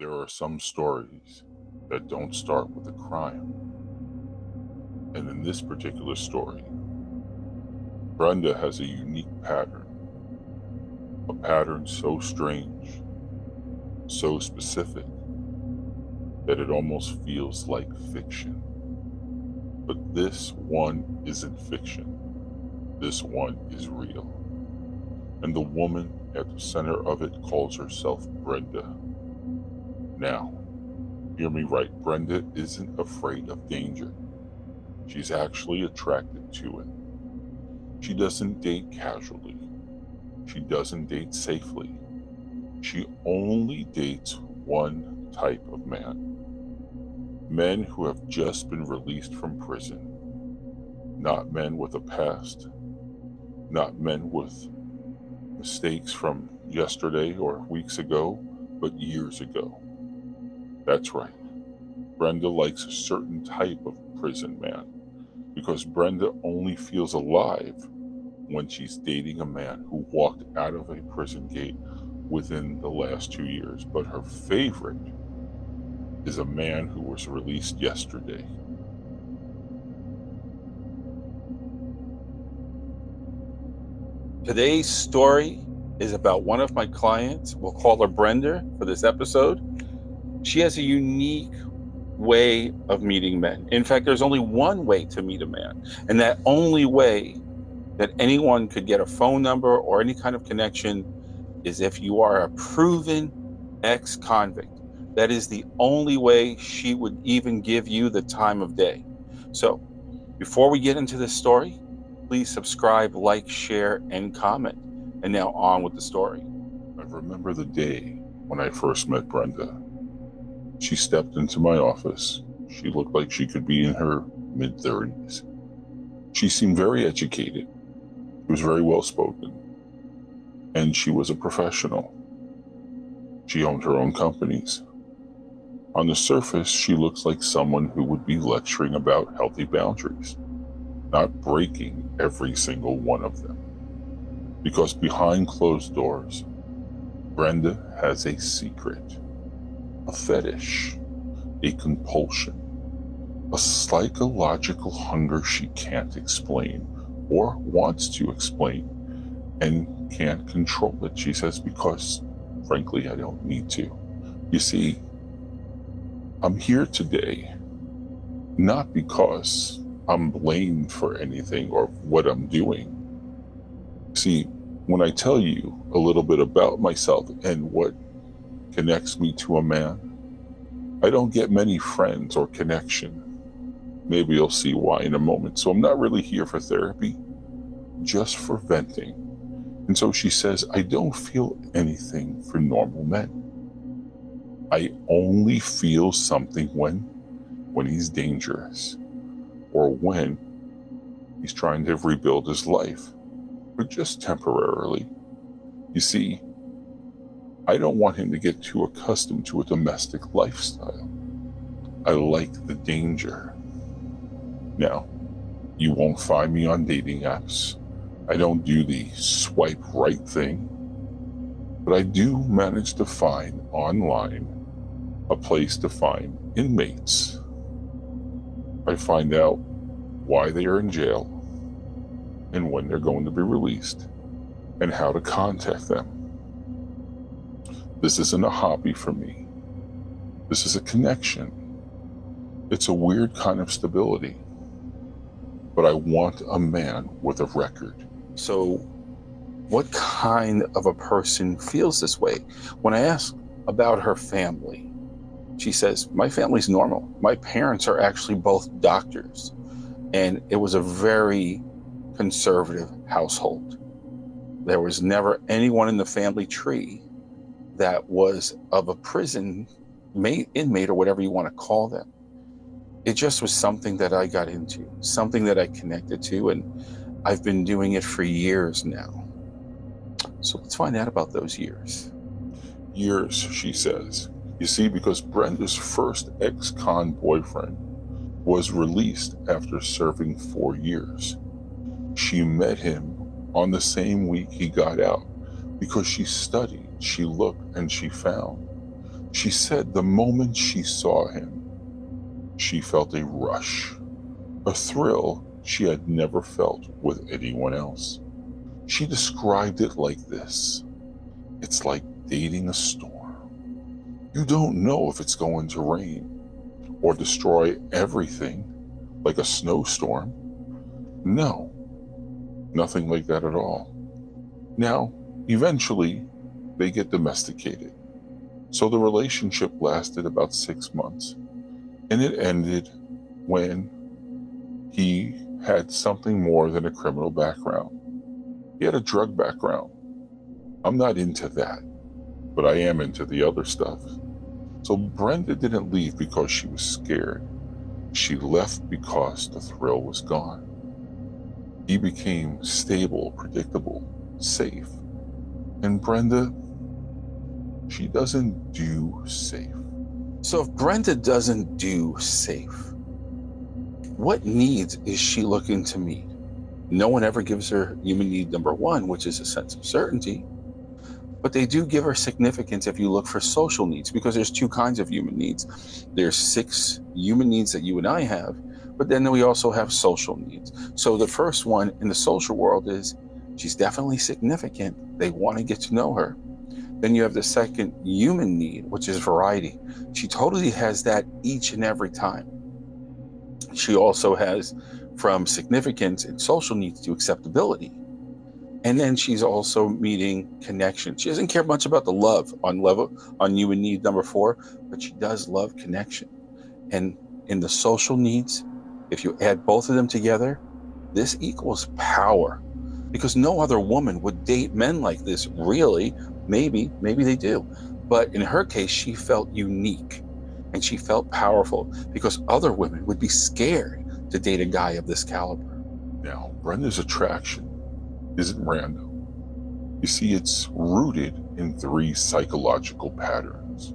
There are some stories that don't start with a crime. And in this particular story, Brenda has a unique pattern. A pattern so strange, so specific, that it almost feels like fiction. But this one isn't fiction. This one is real. And the woman at the center of it calls herself Brenda. Now, hear me right, Brenda isn't afraid of danger. She's actually attracted to it. She doesn't date casually. She doesn't date safely. She only dates one type of man. Men who have just been released from prison. Not men with a past. Not men with mistakes from yesterday or weeks ago, but years ago. That's right. Brenda likes a certain type of prison man because Brenda only feels alive when she's dating a man who walked out of a prison gate within the last 2 years. But her favorite is a man who was released yesterday. Today's story is about one of my clients. We'll call her Brenda for this episode. She has a unique way of meeting men. In fact, there's only one way to meet a man, and that only way that anyone could get a phone number or any kind of connection is if you are a proven ex-convict. That is the only way she would even give you the time of day. So before we get into this story, please subscribe, like, share, and comment. And now on with the story. I remember the day when I first met Brenda. She stepped into my office. She looked like she could be in her mid-30s. She seemed very educated. She was very well-spoken. And she was a professional. She owned her own companies. On the surface, she looks like someone who would be lecturing about healthy boundaries, not breaking every single one of them. Because behind closed doors, Brenda has a secret, a fetish, a compulsion, a psychological hunger she can't explain or wants to explain and can't control it, she says, because, frankly, I don't need to. You see, I'm here today not because I'm blamed for anything or what I'm doing. See, when I tell you a little bit about myself and what connects me to a man, I don't get many friends or connection. Maybe you'll see why in a moment. So I'm not really here for therapy, just for venting. And so she says, I don't feel anything for normal men. I only feel something when he's dangerous or when he's trying to rebuild his life, but just temporarily. You see, I don't want him to get too accustomed to a domestic lifestyle. I like the danger. Now, you won't find me on dating apps. I don't do the swipe right thing, but I do manage to find online a place to find inmates. I find out why they are in jail and when they're going to be released and how to contact them. This isn't a hobby for me. This is a connection. It's a weird kind of stability. But I want a man with a record. So what kind of a person feels this way? When I ask about her family, she says, my family's normal. My parents are actually both doctors, and it was a very conservative household. There was never anyone in the family tree that was of a prison inmate or whatever you want to call them. It just was something that I got into, something that I connected to, and I've been doing it for years now. So let's find out about those years. Years, she says. You see, because Brenda's first ex-con boyfriend was released after serving 4 years. She met him on the same week he got out because she studied, she looked, and she found. She said the moment she saw him, she felt a rush, a thrill she had never felt with anyone else. She described it like this: it's like dating a storm. You don't know if it's going to rain or destroy everything like a snowstorm. No, nothing like that at all. Now, eventually, they get domesticated. So the relationship lasted about 6 months, and it ended when he had something more than a criminal background. He had a drug background. I'm not into that, but I am into the other stuff. So Brenda didn't leave because she was scared. She left because the thrill was gone. He became stable, predictable, safe. And Brenda, she doesn't do safe. So if Brenda doesn't do safe, what needs is she looking to meet? No one ever gives her human need number one, which is a sense of certainty. But they do give her significance if you look for social needs, because there's two kinds of human needs. There's 6 human needs that you and I have, but then we also have social needs. So the first one in the social world is she's definitely significant. They want to get to know her. Then you have the second human need, which is variety. She totally has that each and every time. She also has from significance and social needs to acceptability. And then she's also meeting connection. She doesn't care much about the love on human need number 4, but she does love connection. And in the social needs, if you add both of them together, this equals power. Because no other woman would date men like this, really. Maybe they do. But in her case, she felt unique and she felt powerful because other women would be scared to date a guy of this caliber. Now, Brenda's attraction isn't random. You see, it's rooted in 3 psychological patterns.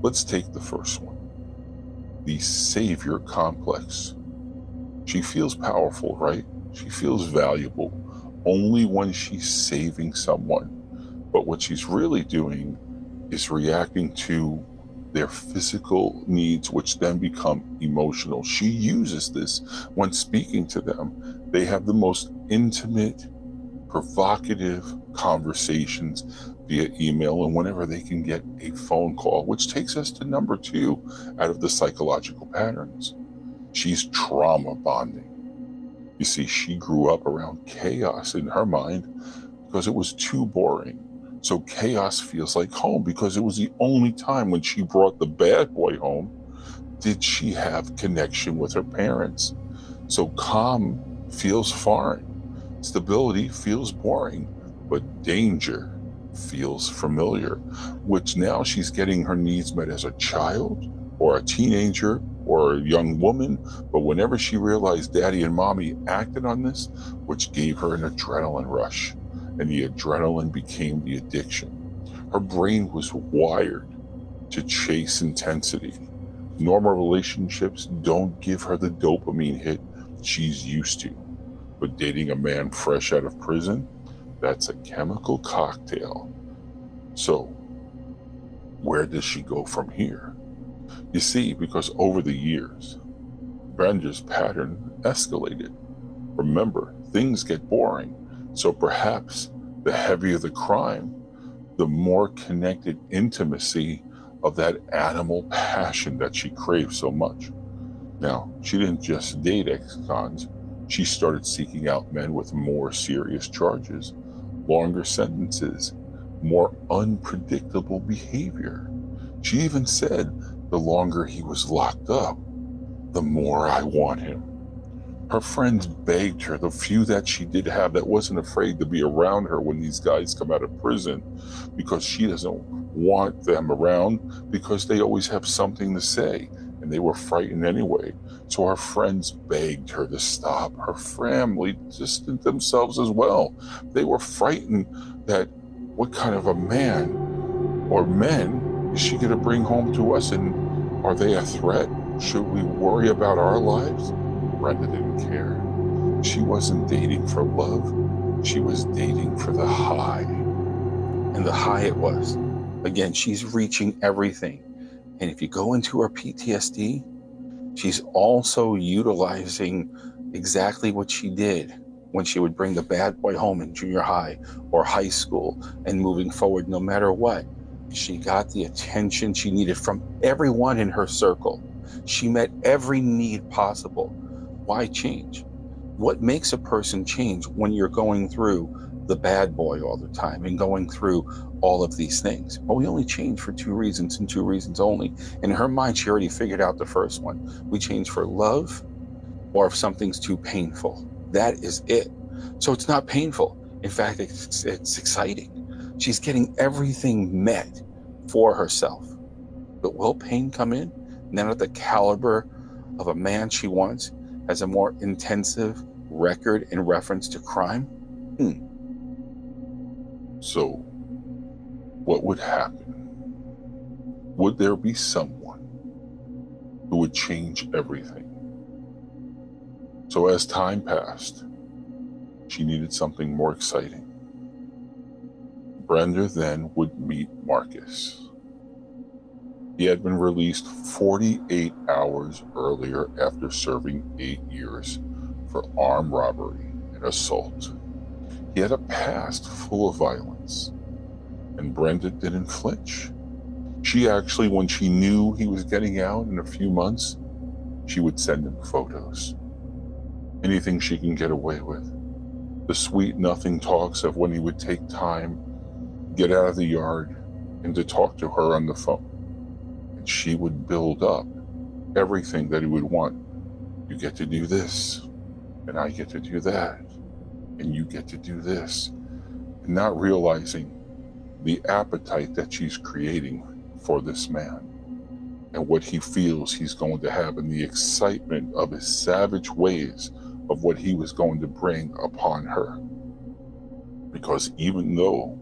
Let's take the first one, the savior complex. She feels powerful, right? She feels valuable only when she's saving someone. But what she's really doing is reacting to their physical needs, which then become emotional. She uses this when speaking to them. They have the most intimate, provocative conversations via email and whenever they can get a phone call, which takes us to number 2 out of the psychological patterns. She's trauma bonding. You see, she grew up around chaos in her mind because it was too boring. So chaos feels like home because it was the only time when she brought the bad boy home did she have connection with her parents. So calm feels foreign. Stability feels boring, but danger feels familiar, which now she's getting her needs met as a child or a teenager or a young woman. But whenever she realized daddy and mommy acted on this, which gave her an adrenaline rush, and the adrenaline became the addiction. Her brain was wired to chase intensity. Normal relationships don't give her the dopamine hit she's used to. But dating a man fresh out of prison, that's a chemical cocktail. So, where does she go from here? You see, because over the years, Brenda's pattern escalated. Remember, things get boring, so perhaps the heavier the crime, the more connected intimacy of that animal passion that she craved so much. Now, she didn't just date ex-cons. She started seeking out men with more serious charges, longer sentences, more unpredictable behavior. She even said the longer he was locked up, the more I want him. Her friends begged her, the few that she did have that wasn't afraid to be around her when these guys come out of prison, because she doesn't want them around because they always have something to say, and they were frightened anyway. So her friends begged her to stop. Her family distanced themselves as well. They were frightened that what kind of a man or men is she going to bring home to us, and are they a threat? Should we worry about our lives? Brenda didn't care. She wasn't dating for love. She was dating for the high. And the high it was. Again, she's reaching everything. And if you go into her PTSD, she's also utilizing exactly what she did when she would bring the bad boy home in junior high or high school and moving forward, no matter what. She got the attention she needed from everyone in her circle. She met every need possible. Why change? What makes a person change when you're going through the bad boy all the time and going through all of these things? Well, we only change for two reasons and two reasons only. In her mind, she already figured out the first one. We change for love or if something's too painful. That is it. So it's not painful. In fact, it's exciting. She's getting everything met for herself. But will pain come in? Not at the caliber of a man she wants, has a more intensive record in reference to crime? So, what would happen? Would there be someone who would change everything? So as time passed, she needed something more exciting. Brenda then would meet Marcus. He had been released 48 hours earlier after serving 8 years for armed robbery and assault. He had a past full of violence, and Brenda didn't flinch. She actually, when she knew he was getting out in a few months, she would send him photos. Anything she can get away with. The sweet nothing talks of when he would take time, get out of the yard, and to talk to her on the phone. And she would build up everything that he would want. You get to do this, and I get to do that, and you get to do this. And not realizing the appetite that she's creating for this man and what he feels he's going to have and the excitement of his savage ways of what he was going to bring upon her. Because even though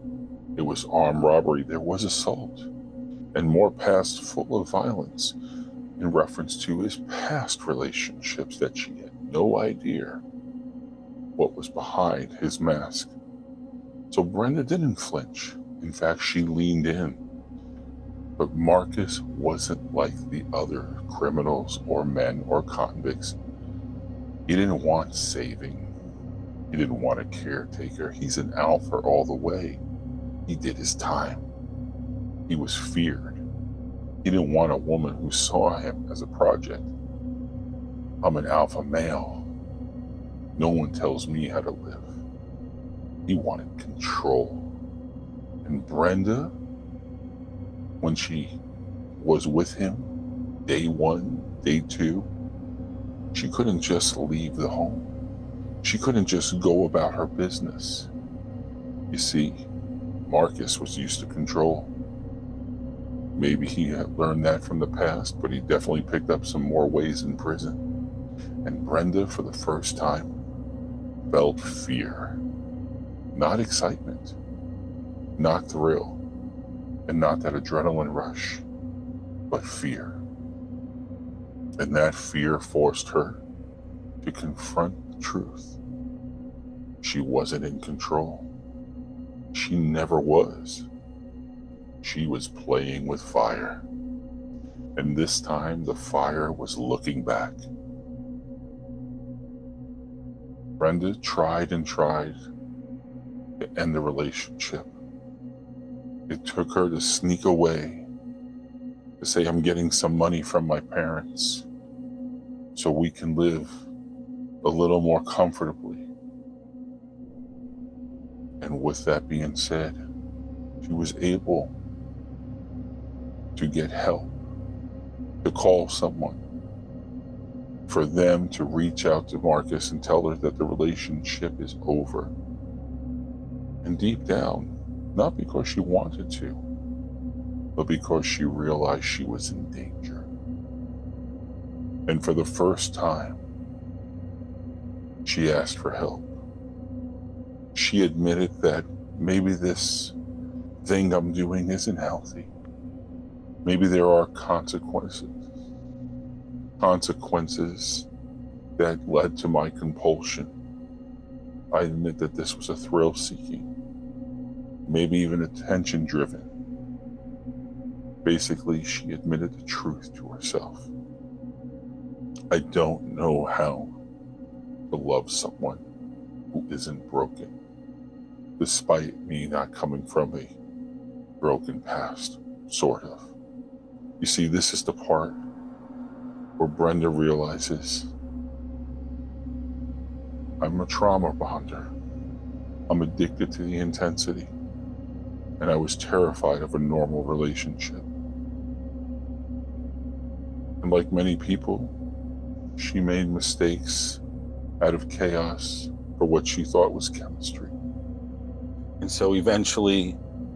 it was armed robbery, there was assault and more past full of violence in reference to his past relationships that she had no idea what was behind his mask. So Brenda didn't flinch. In fact, she leaned in. But Marcus wasn't like the other criminals or men or convicts. He didn't want saving. He didn't want a caretaker. He's an alpha all the way. He did his time. He was feared. He didn't want a woman who saw him as a project. I'm an alpha male. No one tells me how to live. He wanted control. And Brenda, when she was with him, day one, day two, she couldn't just leave the home. She couldn't just go about her business. You see, Marcus was used to control. Maybe he had learned that from the past, but he definitely picked up some more ways in prison. And Brenda, for the first time, felt fear. Not excitement, not thrill, and not that adrenaline rush, but fear. And that fear forced her to confront the truth. She wasn't in control. She never was. She was playing with fire. And this time the fire was looking back. Brenda tried and tried to end the relationship. It took her to sneak away, to say, I'm getting some money from my parents so we can live a little more comfortably. And with that being said, she was able to get help, to call someone, for them to reach out to Marcus and tell her that the relationship is over. And deep down, not because she wanted to, but because she realized she was in danger. And for the first time, she asked for help. She admitted that maybe this thing I'm doing isn't healthy. Maybe there are consequences that led to my compulsion. I admit that this was a thrill-seeking, maybe even attention-driven. Basically, she admitted the truth to herself. I don't know how to love someone who isn't broken, despite me not coming from a broken past, sort of. You see, this is the part where Brenda realizes I'm a trauma bonder. I'm addicted to the intensity, and I was terrified of a normal relationship. And like many people, she made mistakes out of chaos for what she thought was chemistry. And so eventually,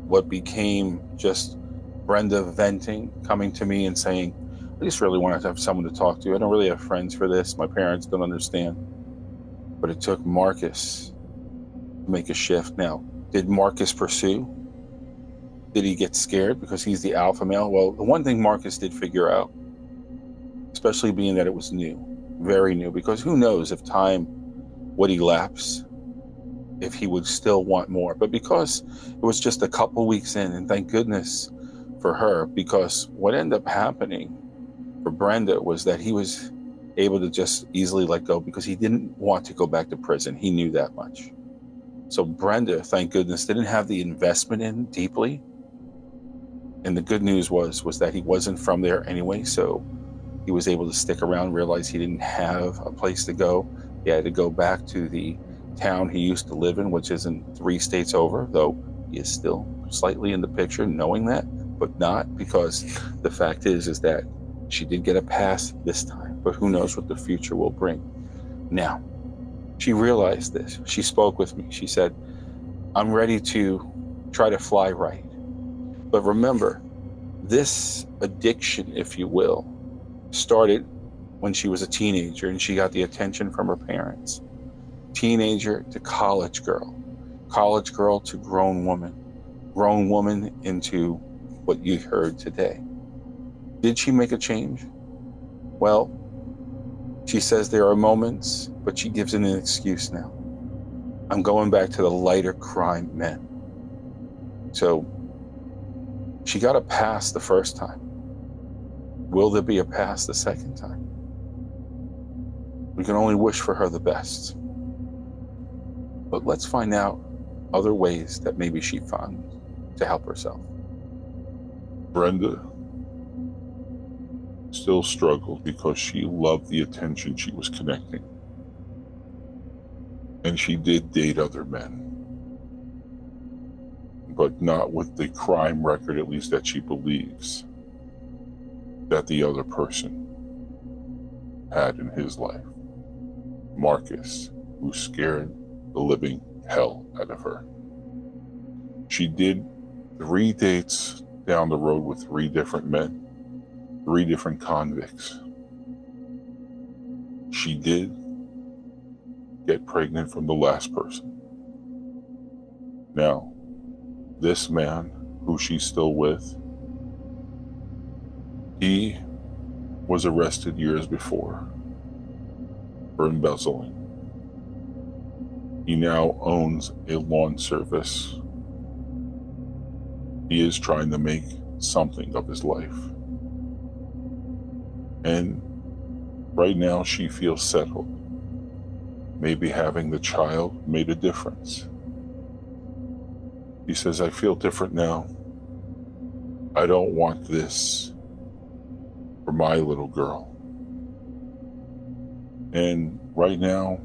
what became just Brenda venting, coming to me and saying, I just really wanted to have someone to talk to. I don't really have friends for this. My parents don't understand. But it took Marcus to make a shift. Now, did Marcus pursue? Did he get scared because he's the alpha male? Well, the one thing Marcus did figure out, especially being that it was new, very new, because who knows if time would elapse, if he would still want more. But because it was just a couple weeks in, and thank goodness for her, because what ended up happening for Brenda was that he was able to just easily let go because he didn't want to go back to prison. He knew that much. So Brenda, thank goodness, didn't have the investment in deeply. And the good news was that he wasn't from there anyway, so he was able to stick around, realize he didn't have a place to go. He had to go back to the town he used to live in, which isn't 3 states over, though he is still slightly in the picture, knowing that, but not, because the fact is that she did get a pass this time, but who knows what the future will bring. Now, she realized this. She spoke with me. She said, I'm ready to try to fly right. But remember, this addiction, if you will, started when she was a teenager and she got the attention from her parents. Teenager to college girl to grown woman into what you heard today. Did she make a change? Well, she says there are moments, but she gives it an excuse now. I'm going back to the lighter crime men. So she got a pass the first time. Will there be a pass the second time? We can only wish for her the best. But let's find out other ways that maybe she found to help herself. Brenda still struggled because she loved the attention she was connecting. And she did date other men, but not with the crime record, at least that she believes that the other person had in his life. Marcus, who scared the living hell out of her. She did 3 dates down the road with 3 different men, 3 different convicts. She did get pregnant from the last person. Now, this man, who she's still with, he was arrested years before for embezzling. He now owns a lawn service. He is trying to make something of his life. And right now she feels settled. Maybe having the child made a difference. He says, I feel different now. I don't want this for my little girl. And right now,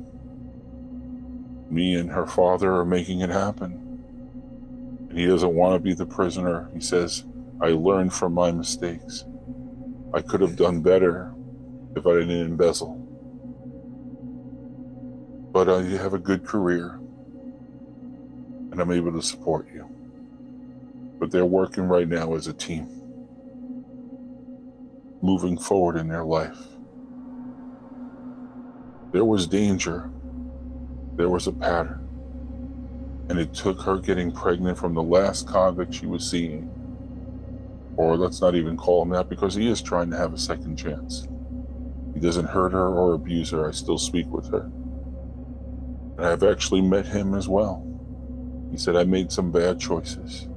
me and her father are making it happen. And he doesn't want to be the prisoner. He says, I learned from my mistakes. I could have done better if I didn't embezzle. But I have a good career, and I'm able to support you. But they're working right now as a team, moving forward in their life. There was danger. There was a pattern. And it took her getting pregnant from the last convict she was seeing, or let's not even call him that, because he is trying to have a second chance. He doesn't hurt her or abuse her. I still speak with her. And I've actually met him as well. He said, I made some bad choices.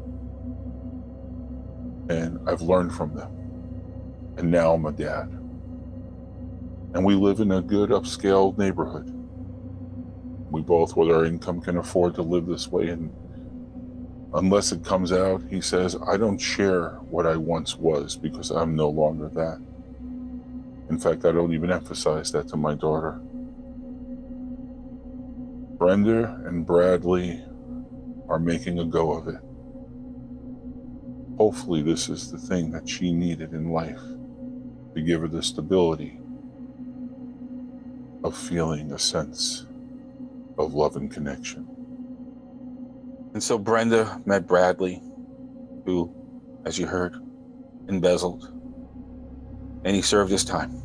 and I've learned from them. And now I'm a dad. And we live in a good upscale neighborhood. We both, with our income, can afford to live this way. And unless it comes out, he says, I don't share what I once was because I'm no longer that. In fact, I don't even emphasize that to my daughter. Brenda and Bradley are making a go of it. Hopefully this is the thing that she needed in life to give her the stability of feeling a sense of love and connection. And so Brenda met Bradley, who, as you heard, embezzled. And he served his time.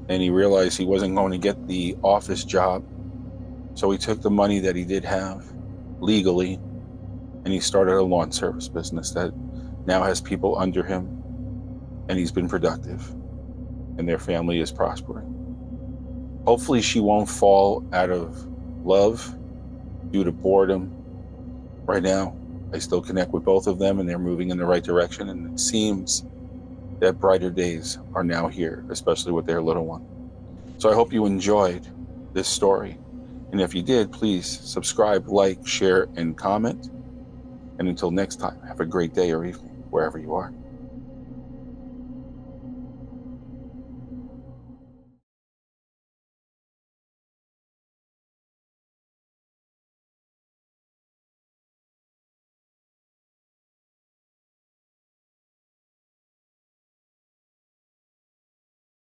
And he realized he wasn't going to get the office job. So he took the money that he did have legally, and he started a lawn service business that now has people under him, and he's been productive, and their family is prospering. Hopefully she won't fall out of love due to boredom. Right now, I still connect with both of them, and they're moving in the right direction, and it seems that brighter days are now here, especially with their little one. So I hope you enjoyed this story. And if you did, please subscribe, like, share, and comment. And until next time, have a great day or evening, wherever you are.